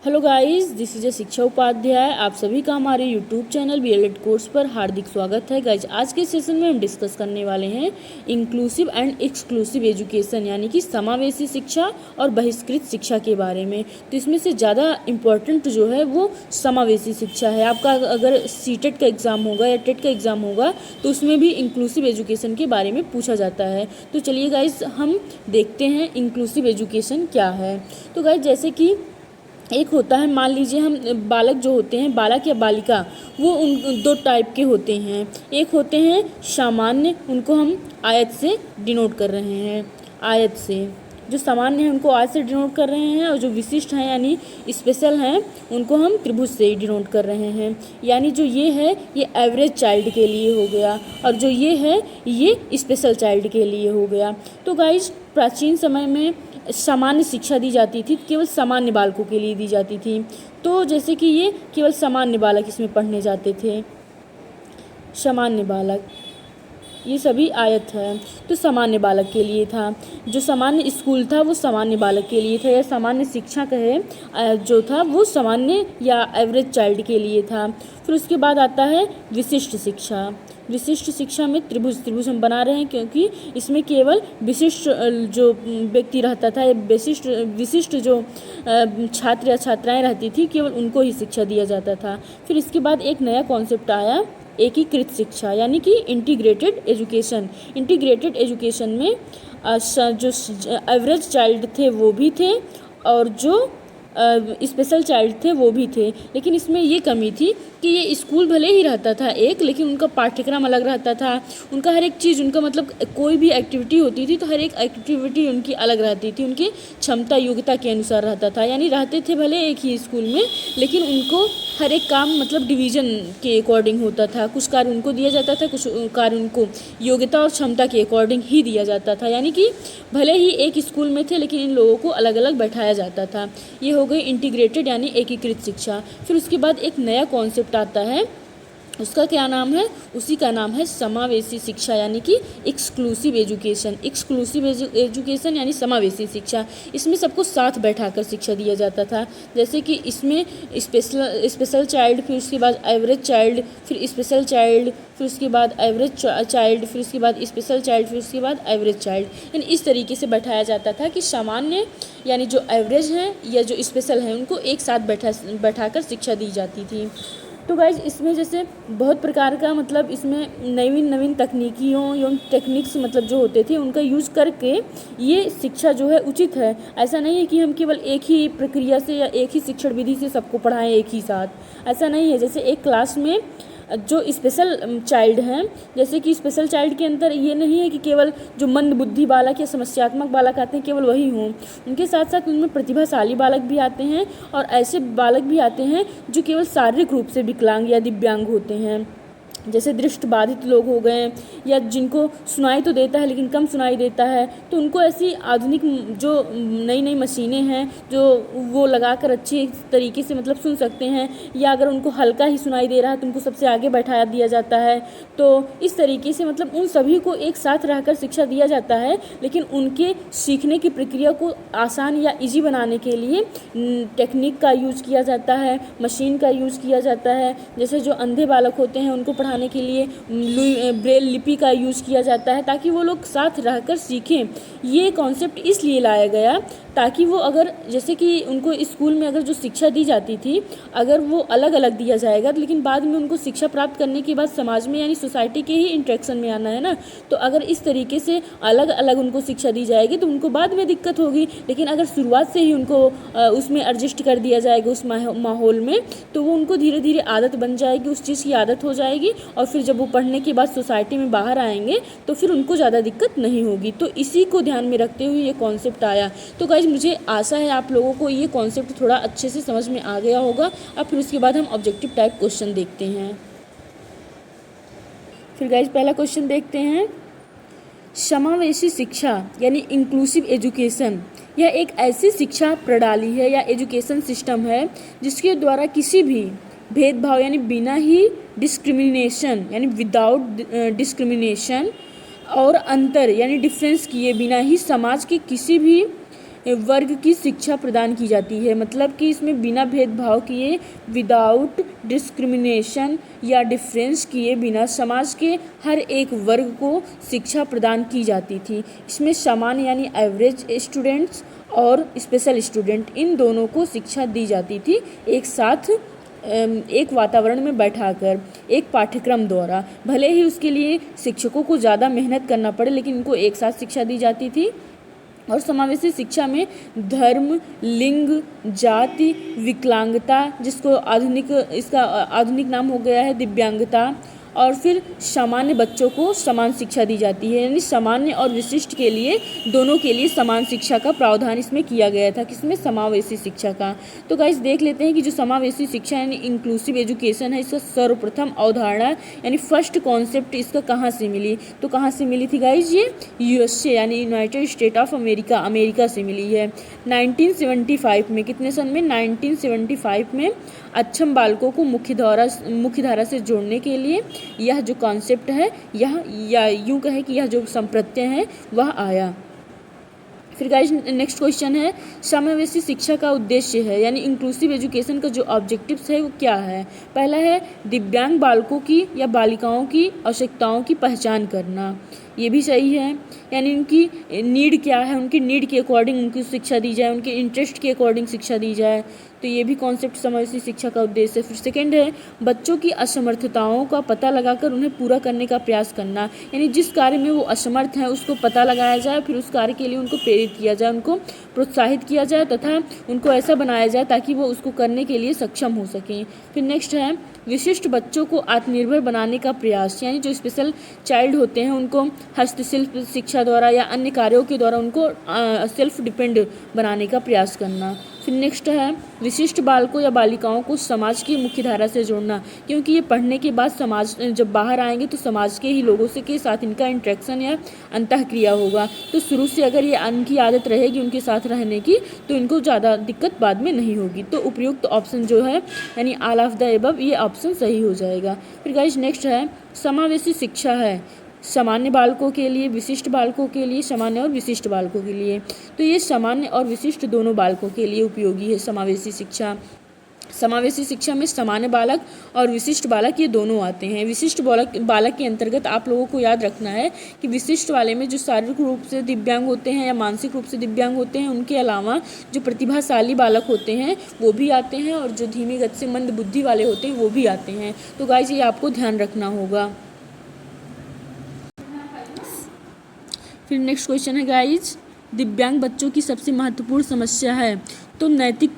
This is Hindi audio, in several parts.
हेलो गाइस, दिस इज शिक्षा उपाध्याय। आप सभी का हमारे यूट्यूब चैनल बीएलएड कोर्स पर हार्दिक स्वागत है। गाइस, आज के सेशन में हम डिस्कस करने वाले हैं इंक्लूसिव एंड एक्सक्लूसिव एजुकेशन यानी कि समावेशी शिक्षा और बहिष्कृत शिक्षा के बारे में। तो इसमें से ज़्यादा इम्पोर्टेंट जो है वो समावेशी शिक्षा है। आपका अगर सीटेट का एग्ज़ाम होगा या टेट का एग्ज़ाम होगा तो उसमें भी इंक्लूसिव एजुकेशन के बारे में पूछा जाता है। तो चलिए गाइस, हम देखते हैं इंक्लूसिव एजुकेशन क्या है। तो गाइस, जैसे कि एक होता है, मान लीजिए हम बालक जो होते हैं, बालक या बालिका, वो उन दो टाइप के होते हैं। एक होते हैं सामान्य, उनको हम आयत से डिनोट कर रहे हैं। आयत से जो सामान्य है उनको आयत से डिनोट कर रहे हैं, और जो विशिष्ट हैं यानी स्पेशल हैं उनको हम त्रिभुज से डिनोट कर रहे हैं। यानी जो ये है ये एवरेज चाइल्ड के लिए हो गया, और जो ये है ये स्पेशल चाइल्ड के लिए हो गया। तो गाइज, प्राचीन समय में सामान्य शिक्षा दी जाती थी, केवल सामान्य बालकों के लिए दी जाती थी। तो जैसे कि ये केवल सामान्य बालक इसमें पढ़ने जाते थे। सामान्य बालक, ये सभी आयत है तो सामान्य बालक के लिए था। जो सामान्य स्कूल था वो सामान्य बालक के लिए था, या सामान्य शिक्षा कहे जो था वो सामान्य या एवरेज चाइल्ड के लिए था। फिर उसके बाद आता है विशिष्ट शिक्षा। विशिष्ट शिक्षा में त्रिभुज हम बना रहे हैं, क्योंकि इसमें केवल विशिष्ट जो व्यक्ति रहता था, या विशिष्ट जो छात्र या छात्राएं रहती थी, केवल उनको ही शिक्षा दिया जाता था। फिर इसके बाद एक नया कॉन्सेप्ट आया, एकीकृत शिक्षा, यानी कि इंटीग्रेटेड एजुकेशन। इंटीग्रेटेड एजुकेशन में जो एवरेज चाइल्ड थे वो भी थे, और जो स्पेशल चाइल्ड थे वो भी थे। लेकिन इसमें ये कमी थी कि ये स्कूल भले ही रहता था एक, लेकिन उनका पाठ्यक्रम अलग रहता था। उनका हर एक चीज़, उनका मतलब कोई भी एक्टिविटी होती थी तो हर एक एक्टिविटी उनकी अलग रहती थी, उनकी क्षमता योग्यता के अनुसार रहता था। यानी रहते थे भले एक ही स्कूल में, लेकिन उनको हर एक काम मतलब डिवीज़न के अकॉर्डिंग होता था। कुछ कार्य उनको दिया जाता था, कुछ कार्य उनको योग्यता और क्षमता के अकॉर्डिंग ही दिया जाता था। यानी कि भले ही एक स्कूल में थे, लेकिन इन लोगों को अलग अलग बैठाया जाता था। ये हो गई इंटीग्रेटेड यानी एकीकृत शिक्षा। फिर उसके बाद एक नया कॉन्सेप्ट आता है, उसका क्या नाम है? उसी का नाम है समावेशी शिक्षा, यानी कि एक्सक्लूसिव एजुकेशन। एक्सक्लूसिव एजुकेशन यानी समावेशी शिक्षा। इसमें सबको साथ बैठाकर शिक्षा दिया जाता था। जैसे कि इसमें स्पेशल चाइल्ड, फिर उसके बाद एवरेज चाइल्ड, फिर स्पेशल चाइल्ड, फिर उसके बाद एवरेज चाइल्ड, फिर उसके बाद स्पेशल चाइल्ड, फिर उसके बाद एवरेज चाइल्ड। यानी इस तरीके से बैठाया जाता था कि सामान्य यानी जो एवरेज हैं या जो स्पेशल हैं उनको एक साथ बैठाकर शिक्षा दी जाती थी। तो गाइज, इसमें जैसे बहुत प्रकार का मतलब इसमें नवीन तकनीकियों एवं टेक्निक्स मतलब जो होते थे उनका यूज़ करके ये शिक्षा जो है उचित है। ऐसा नहीं है कि हम केवल एक ही प्रक्रिया से या एक ही शिक्षण विधि से सबको पढ़ाएं एक ही साथ। ऐसा नहीं है। जैसे एक क्लास में जो स्पेशल चाइल्ड हैं, जैसे कि स्पेशल चाइल्ड के अंदर ये नहीं है कि केवल जो मंद बुद्धि बालक या समस्यात्मक बालक आते हैं केवल वही हों। उनके साथ साथ उनमें प्रतिभाशाली बालक भी आते हैं, और ऐसे बालक भी आते हैं जो केवल शारीरिक रूप से विकलांग या दिव्यांग होते हैं। जैसे दृष्टिबाधित लोग हो गए, या जिनको सुनाई तो देता है लेकिन कम सुनाई देता है, तो उनको ऐसी आधुनिक जो नई मशीनें हैं जो वो लगाकर अच्छी तरीके से मतलब सुन सकते हैं, या अगर उनको हल्का ही सुनाई दे रहा है तो उनको सबसे आगे बैठा दिया जाता है। तो इस तरीके से मतलब उन सभी को एक साथ रहकर शिक्षा दिया जाता है, लेकिन उनके सीखने की प्रक्रिया को आसान या ईजी बनाने के लिए टेक्निक का यूज़ किया जाता है, मशीन का यूज़ किया जाता है। जैसे जो अंधे बालक होते हैं उनको पढ़ाने के लिए ब्रेल लिपि का यूज़ किया जाता है, ताकि वो लोग साथ रहकर सीखें। ये कॉन्सेप्ट इसलिए लाया गया ताकि वो अगर जैसे कि उनको स्कूल में अगर जो शिक्षा दी जाती थी अगर वो अलग अलग दिया जाएगा, लेकिन बाद में उनको शिक्षा प्राप्त करने के बाद समाज में यानी सोसाइटी के ही इंटरेक्शन में आना है ना, तो अगर इस तरीके से अलग अलग उनको शिक्षा दी जाएगी तो उनको बाद में दिक्कत होगी। लेकिन अगर शुरुआत से ही उनको उसमें एडजस्ट कर दिया जाएगा उस माहौल में, तो वो उनको धीरे धीरे आदत बन जाएगी, उस चीज़ की आदत हो जाएगी, और फिर जब वो पढ़ने के बाद सोसाइटी में बाहर आएंगे तो फिर उनको ज़्यादा दिक्कत नहीं होगी। तो इसी को ध्यान में रखते हुए ये कॉन्सेप्ट आया। तो गाइज, मुझे आशा है आप लोगों को ये कॉन्सेप्ट थोड़ा अच्छे से समझ में आ गया होगा। अब फिर उसके बाद हम ऑब्जेक्टिव टाइप क्वेश्चन देखते हैं। फिर गाइज, पहला क्वेश्चन देखते हैं। समावेशी शिक्षा यानी इंक्लूसिव एजुकेशन, यह एक ऐसी शिक्षा प्रणाली है या एजुकेशन सिस्टम है जिसके द्वारा किसी भी भेदभाव यानी बिना ही डिस्क्रिमिनेशन यानी विदाउट डिस्क्रिमिनेशन और अंतर यानी डिफरेंस किए बिना ही समाज के किसी भी वर्ग की शिक्षा प्रदान की जाती है। मतलब कि इसमें बिना भेदभाव किए, विदाउट डिस्क्रिमिनेशन या डिफरेंस किए बिना समाज के हर एक वर्ग को शिक्षा प्रदान की जाती थी। इसमें सामान्य यानी एवरेज स्टूडेंट्स और स्पेशल स्टूडेंट इन दोनों को शिक्षा दी जाती थी एक साथ, एक वातावरण में बैठाकर, एक पाठ्यक्रम द्वारा। भले ही उसके लिए शिक्षकों को ज़्यादा मेहनत करना पड़े, लेकिन इनको एक साथ शिक्षा दी जाती थी। और समावेशी शिक्षा में धर्म, लिंग, जाति, विकलांगता, जिसको इसका आधुनिक नाम हो गया है दिव्यांगता, और फिर सामान्य बच्चों को समान शिक्षा दी जाती है। यानी सामान्य और विशिष्ट के लिए, दोनों के लिए समान शिक्षा का प्रावधान इसमें किया गया था। किसमें? समावेशी शिक्षा का। तो गाइस देख लेते हैं कि जो समावेशी शिक्षा यानी इंक्लूसिव एजुकेशन है, इसका सर्वप्रथम अवधारणा यानी फर्स्ट कॉन्सेप्ट इसका कहाँ से मिली? तो कहाँ से मिली थी गाइस? ये यूएसए यानी United state of America, America से मिली है 1975 में। कितने सन में? 1975 में। अक्षम बालकों को मुख्यधारा से जोड़ने के लिए यह जो कॉन्सेप्ट है, यह या यूँ कहे कि यह जो संप्रत्यय है वह आया। फिर गाइस नेक्स्ट क्वेश्चन है, समावेशी शिक्षा का उद्देश्य है यानी इंक्लूसिव एजुकेशन का जो ऑब्जेक्टिव्स है वो क्या है? पहला है दिव्यांग बालकों की या बालिकाओं की आवश्यकताओं की पहचान करना, ये भी सही है। यानी उनकी नीड क्या है, उनकी नीड के अकॉर्डिंग उनको शिक्षा दी जाए, उनके इंटरेस्ट के अकॉर्डिंग शिक्षा दी जाए, तो ये भी कॉन्सेप्ट समावेशी शिक्षा का उद्देश्य है। फिर सेकेंड है बच्चों की असमर्थताओं का पता लगाकर उन्हें पूरा करने का प्रयास करना, यानी जिस कार्य में वो असमर्थ हैं उसको पता लगाया जाए, फिर उस कार्य के लिए उनको प्रेरित किया जाए, उनको प्रोत्साहित किया जाए तथा उनको ऐसा बनाया जाए ताकि वो उसको करने के लिए सक्षम हो सकें। फिर नेक्स्ट है विशिष्ट बच्चों को आत्मनिर्भर बनाने का प्रयास, यानी जो स्पेशल चाइल्ड होते हैं उनको हस्तशिल्प शिक्षा द्वारा या अन्य कार्यों के द्वारा उनको सेल्फ डिपेंड बनाने का प्रयास करना। फिर नेक्स्ट है विशिष्ट बालकों या बालिकाओं को समाज की मुख्यधारा से जोड़ना, क्योंकि ये पढ़ने के बाद समाज जब बाहर आएंगे तो समाज के ही लोगों से के साथ इनका इंटरेक्शन या अंतःक्रिया होगा। तो शुरू से अगर ये इनकी आदत रहेगी उनके साथ रहने की, तो इनको ज़्यादा दिक्कत बाद में नहीं होगी। तो उपयुक्त ऑप्शन जो है यानी ऑल ऑफ द अबव, ये ऑप्शन सही हो जाएगा। फिर गाइस नेक्स्ट है समावेशी शिक्षा है सामान्य बालकों के लिए, विशिष्ट बालकों के लिए, सामान्य और विशिष्ट बालकों के लिए। तो ये सामान्य और विशिष्ट दोनों बालकों के लिए उपयोगी है समावेशी शिक्षा। समावेशी शिक्षा में सामान्य बालक और विशिष्ट बालक ये दोनों आते हैं। विशिष्ट बालक के अंतर्गत आप लोगों को याद रखना है कि विशिष्ट वाले में जो शारीरिक रूप से दिव्यांग होते हैं या मानसिक रूप से दिव्यांग होते हैं, उनके अलावा जो प्रतिभाशाली बालक होते हैं वो भी आते हैं, और जो धीमी गति से मंद बुद्धि वाले होते हैं वो भी आते हैं। तो गाइस ये आपको ध्यान रखना होगा। फिर नेक्स्ट क्वेश्चन है गाइज, दिव्यांग बच्चों की सबसे महत्वपूर्ण समस्या है तो नैतिक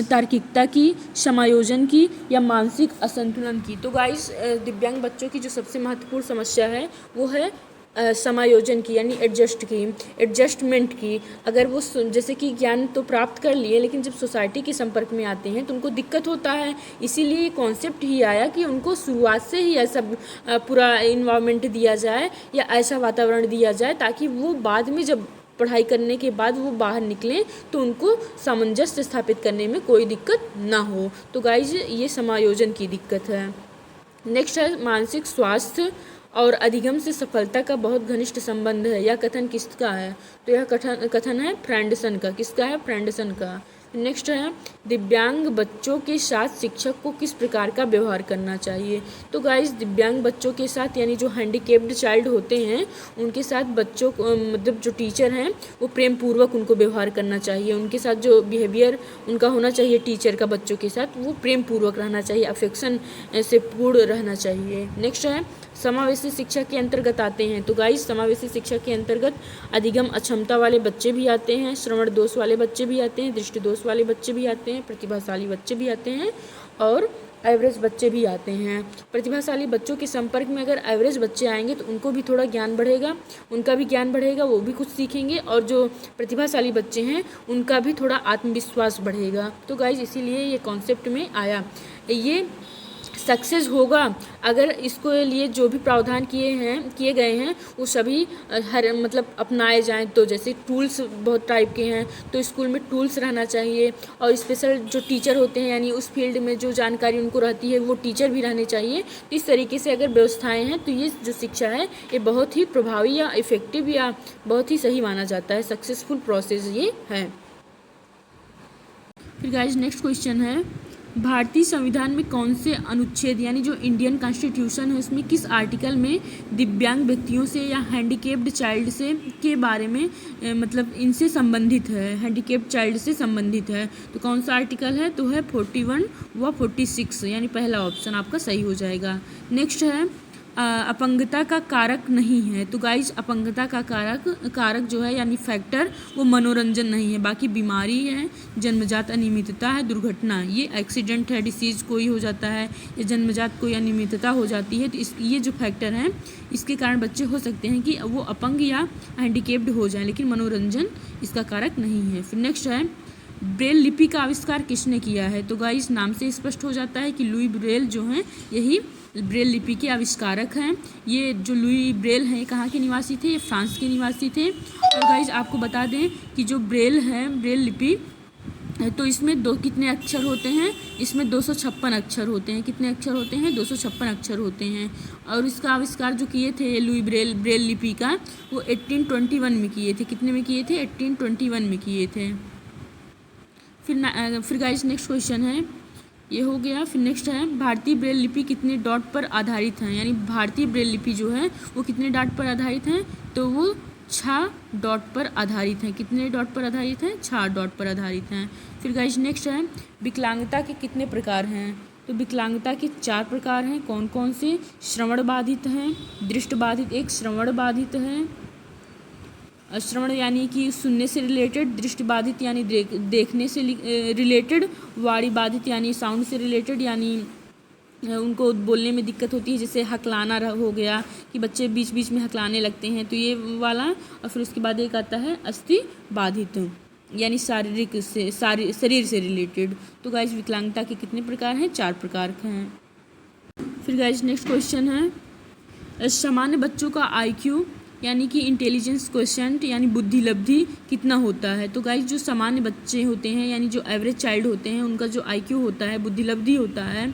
तार्किकता की, समायोजन की या मानसिक असंतुलन की। तो गाइज दिव्यांग बच्चों की जो सबसे महत्वपूर्ण समस्या है वो है समायोजन की, यानी एडजस्टमेंट की। अगर वो जैसे कि ज्ञान तो प्राप्त कर लिए, लेकिन जब सोसाइटी के संपर्क में आते हैं तो उनको दिक्कत होता है। इसीलिए ये कॉन्सेप्ट ही आया कि उनको शुरुआत से ही ऐसा पूरा इन्वायरमेंट दिया जाए या ऐसा वातावरण दिया जाए ताकि वो बाद में जब पढ़ाई करने के बाद वो बाहर निकलें तो उनको सामंजस्य स्थापित करने में कोई दिक्कत ना हो। तो गाइज ये समायोजन की दिक्कत है। नेक्स्ट है मानसिक स्वास्थ्य और अधिगम से सफलता का बहुत घनिष्ठ संबंध है। यह कथन किसका है? तो यह कथन है फ्रेंडसन का। किसका है? फ्रेंडसन का। नेक्स्ट है दिव्यांग बच्चों के साथ शिक्षक को किस प्रकार का व्यवहार करना चाहिए। तो गाइस दिव्यांग बच्चों के साथ यानी जो हैंडीकेप्ड चाइल्ड होते हैं उनके साथ बच्चों को मतलब जो टीचर हैं वो प्रेम पूर्वक उनको व्यवहार करना चाहिए। उनके साथ जो बिहेवियर उनका होना चाहिए टीचर का बच्चों के साथ वो प्रेम पूर्वक रहना चाहिए, अफेक्शन से पूर्ण रहना चाहिए। नेक्स्ट है समावेशी शिक्षा के अंतर्गत आते हैं। तो गाइस समावेशी शिक्षा के अंतर्गत अधिगम अक्षमता वाले बच्चे भी आते हैं, श्रवण दोष वाले बच्चे भी आते हैं, दृष्टि दोष वाले बच्चे भी आते हैं, प्रतिभाशाली बच्चे भी आते हैं और एवरेज बच्चे भी आते हैं। प्रतिभाशाली बच्चों के संपर्क में अगर एवरेज बच्चे आएंगे तो उनको भी थोड़ा ज्ञान बढ़ेगा, उनका भी ज्ञान बढ़ेगा, वो भी कुछ सीखेंगे, और जो प्रतिभाशाली बच्चे हैं उनका भी थोड़ा आत्मविश्वास बढ़ेगा। तो गाइज इसीलिए ये कॉन्सेप्ट में आया। ये सक्सेस होगा अगर इसको लिए जो भी प्रावधान किए गए हैं वो सभी हर मतलब अपनाए जाएं। तो जैसे टूल्स बहुत टाइप के हैं तो स्कूल में टूल्स रहना चाहिए, और स्पेशल जो टीचर होते हैं यानी उस फील्ड में जो जानकारी उनको रहती है वो टीचर भी रहने चाहिए। तो इस तरीके से अगर व्यवस्थाएं हैं तो ये जो शिक्षा है ये बहुत ही प्रभावी या इफ़ेक्टिव या बहुत ही सही माना जाता है। सक्सेसफुल प्रोसेस ये है। फिर गाइज नेक्स्ट क्वेश्चन है, भारतीय संविधान में कौन से अनुच्छेद यानी जो इंडियन कॉन्स्टिट्यूशन है उसमें किस आर्टिकल में दिव्यांग व्यक्तियों से या हैंडीकेप्ड चाइल्ड से के बारे में मतलब इनसे संबंधित है, हैंडीकेप्ड चाइल्ड से संबंधित है। तो कौन सा आर्टिकल है? तो है 41 व 46, यानी पहला ऑप्शन आपका सही हो जाएगा। नेक्स्ट है अपंगता का कारक नहीं है। तो गाइज अपंगता का कारक जो है यानी फैक्टर वो मनोरंजन नहीं है, बाकी बीमारी है, जन्मजात अनियमितता है, दुर्घटना, ये एक्सीडेंट है, डिसीज कोई हो जाता है या जन्मजात कोई अनियमितता हो जाती है। तो ये जो फैक्टर हैं इसके कारण बच्चे हो सकते हैं कि वो अपंग या हैंडीकेप्ड हो जाएं, लेकिन मनोरंजन इसका कारक नहीं है। फिर नेक्स्ट है ब्रेल लिपि का आविष्कार किसने किया है? तो गाइस नाम से स्पष्ट हो जाता है कि लुई ब्रेल जो हैं यही ब्रेल लिपि के आविष्कारक हैं। ये जो लुई ब्रेल हैं कहाँ के निवासी थे? ये फ्रांस के निवासी थे। और गाइस आपको बता दें कि जो ब्रेल है, ब्रेल लिपि, तो इसमें कितने अक्षर होते हैं? इसमें 256 अक्षर होते हैं। कितने अक्षर होते हैं? 256 अक्षर होते हैं। और इसका आविष्कार जो किए थे लुई ब्रेल लिपि का वो 1821 में किए थे। कितने में किए थे? 1821 में किए थे। फिर गाइस नेक्स्ट क्वेश्चन है, ये हो गया। फिर नेक्स्ट है भारतीय ब्रेल लिपि कितने डॉट पर आधारित है? यानी भारतीय ब्रेल लिपि जो है वो कितने डॉट पर आधारित है? तो वो 6 डॉट पर आधारित हैं। कितने डॉट पर आधारित हैं? 6 डॉट पर आधारित हैं। फिर गाइस नेक्स्ट है विकलांगता के कितने प्रकार हैं? तो विकलांगता के 4 प्रकार हैं। कौन कौन से? श्रवण बाधित हैं, दृष्टि बाधित, एक श्रवण बाधित है, श्रवण यानी कि सुनने से रिलेटेड, दृष्टि बाधित यानी देखने से रिलेटेड, वाणी बाधित यानी साउंड से रिलेटेड, यानी उनको बोलने में दिक्कत होती है, जैसे हकलाना हो गया कि बच्चे बीच बीच में हकलाने लगते हैं, तो ये वाला। और फिर उसके बाद एक आता है अस्थि बाधित यानी शारीरिक से शरीर से रिलेटेड। तो गाइस विकलांगता के कितने प्रकार हैं? 4 प्रकार के हैं। फिर गाइस नेक्स्ट क्वेश्चन है सामान्य बच्चों का IQ यानी कि इंटेलिजेंस क्वेश्चन यानी बुद्धि लब्धि कितना होता है? तो गाइस जो सामान्य बच्चे होते हैं यानी जो एवरेज चाइल्ड होते हैं उनका जो IQ होता है, बुद्धि लब्धि होता है,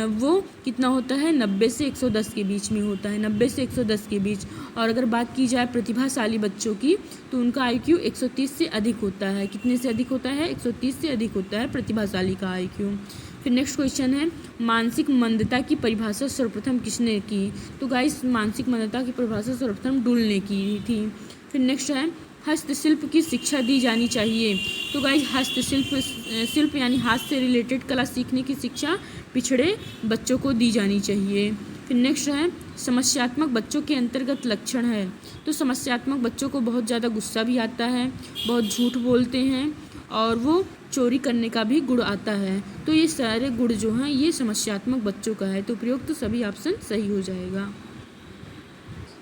वो कितना होता है? 90 से 110 के बीच में होता है, 90 से 110 के बीच। और अगर बात की जाए प्रतिभाशाली बच्चों की तो उनका IQ 130 से अधिक होता है। कितने से अधिक होता है? 130 से अधिक होता है प्रतिभाशाली का IQ। फिर नेक्स्ट क्वेश्चन है मानसिक मंदता की परिभाषा सर्वप्रथम किसने की? तो गाइस मानसिक मंदता की परिभाषा सर्वप्रथम डुल ने की थी। फिर नेक्स्ट है हस्तशिल्प की शिक्षा दी जानी चाहिए। तो गाइस हस्तशिल्प यानी हाथ से रिलेटेड कला सीखने की शिक्षा पिछड़े बच्चों को दी जानी चाहिए। फिर नेक्स्ट है समस्यात्मक बच्चों के अंतर्गत लक्षण है। तो समस्यात्मक बच्चों को बहुत ज़्यादा गुस्सा भी आता है, बहुत झूठ बोलते हैं और वो चोरी करने का भी गुण आता है। तो ये सारे गुण जो हैं ये समस्यात्मक बच्चों का है। तो प्रयोग तो सभी ऑप्शन सही हो जाएगा।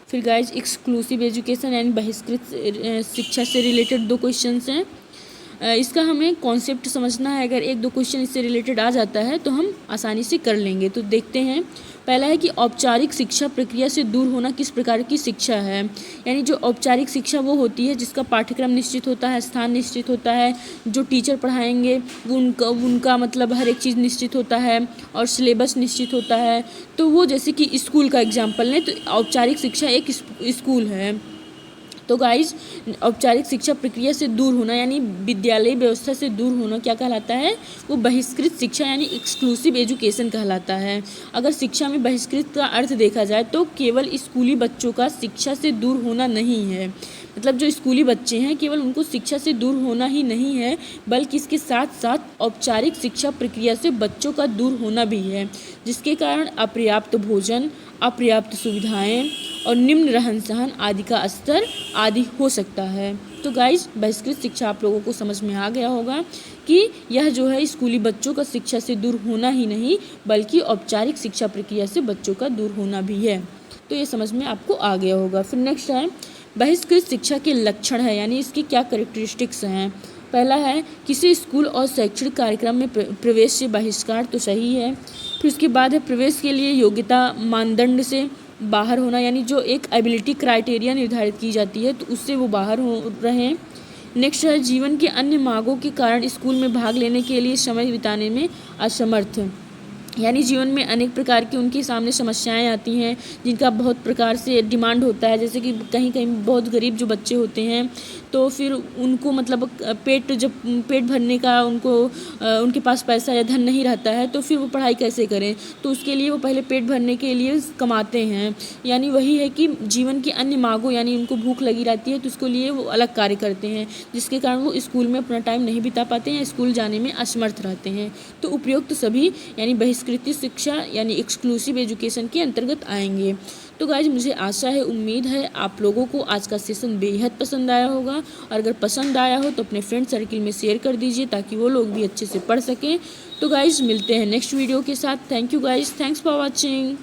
फिर गाइज एक्सक्लूसिव एजुकेशन यानी बहिष्कृत शिक्षा से रिलेटेड 2 क्वेश्चंस हैं। इसका हमें कॉन्सेप्ट समझना है। अगर 1-2 क्वेश्चन इससे रिलेटेड आ जाता है तो हम आसानी से कर लेंगे। तो देखते हैं। पहला है कि औपचारिक शिक्षा प्रक्रिया से दूर होना किस प्रकार की शिक्षा है? यानी जो औपचारिक शिक्षा वो होती है जिसका पाठ्यक्रम निश्चित होता है, स्थान निश्चित होता है, जो टीचर पढ़ाएंगे वो उनका मतलब हर एक चीज़ निश्चित होता है और सिलेबस निश्चित होता है। तो वो जैसे कि स्कूल का एग्जाम्पल लें तो औपचारिक शिक्षा एक स्कूल है। तो गाइज औपचारिक शिक्षा प्रक्रिया से दूर होना यानी विद्यालय व्यवस्था से दूर होना क्या कहलाता है? वो बहिष्कृत शिक्षा यानी एक्सक्लूसिव एजुकेशन कहलाता है। अगर शिक्षा में बहिष्कृत का अर्थ देखा जाए तो केवल स्कूली बच्चों का शिक्षा से दूर होना नहीं है, मतलब जो स्कूली बच्चे हैं केवल उनको शिक्षा से दूर होना ही नहीं है बल्कि इसके साथ साथ औपचारिक शिक्षा प्रक्रिया से बच्चों का दूर होना भी है, जिसके कारण अपर्याप्त भोजन, अपर्याप्त सुविधाएं और निम्न रहन सहन आदि का स्तर आदि हो सकता है। तो गाइज बहिष्कृत शिक्षा आप लोगों को समझ में आ गया होगा कि यह जो है स्कूली बच्चों का शिक्षा से दूर होना ही नहीं बल्कि औपचारिक शिक्षा प्रक्रिया से बच्चों का दूर होना भी है। तो ये समझ में आपको आ गया होगा। फिर नेक्स्ट है बहिष्कृत शिक्षा के लक्षण है यानी इसकी क्या कैरेक्टरिस्टिक्स हैं। पहला है किसी स्कूल और शैक्षणिक कार्यक्रम में प्रवेश से बहिष्कार, तो सही है। फिर उसके बाद है प्रवेश के लिए योग्यता मानदंड से बाहर होना यानी जो एक एबिलिटी क्राइटेरिया निर्धारित की जाती है तो उससे वो बाहर हो रहे। नेक्स्ट है जीवन के अन्य मांगों के कारण स्कूल में भाग लेने के लिए समय बिताने में असमर्थ। यानी जीवन में अनेक प्रकार की उनके सामने समस्याएं आती हैं जिनका बहुत प्रकार से डिमांड होता है। जैसे कि कहीं कहीं बहुत गरीब जो बच्चे होते हैं तो फिर उनको मतलब जब पेट भरने का उनके पास पैसा या धन नहीं रहता है तो फिर वो पढ़ाई कैसे करें, तो उसके लिए वो पहले पेट भरने के लिए कमाते हैं। यानी वही है कि जीवन की अन्य मांगों यानी उनको भूख लगी रहती है तो उसके लिए वो अलग कार्य करते हैं, जिसके कारण वो स्कूल में अपना टाइम नहीं बिता पाते हैं या स्कूल जाने में असमर्थ रहते हैं। तो उपयुक्त सभी यानी बहिष्कृत शिक्षा यानी एक्सक्लूसिव एजुकेशन के अंतर्गत आएंगे। तो गाइज मुझे आशा है, उम्मीद है आप लोगों को आज का सेशन बेहद पसंद आया होगा, और अगर पसंद आया हो तो अपने फ्रेंड सर्किल में शेयर कर दीजिए ताकि वो लोग भी अच्छे से पढ़ सकें। तो गाइज मिलते हैं नेक्स्ट वीडियो के साथ। Thank you guys, thanks for watching.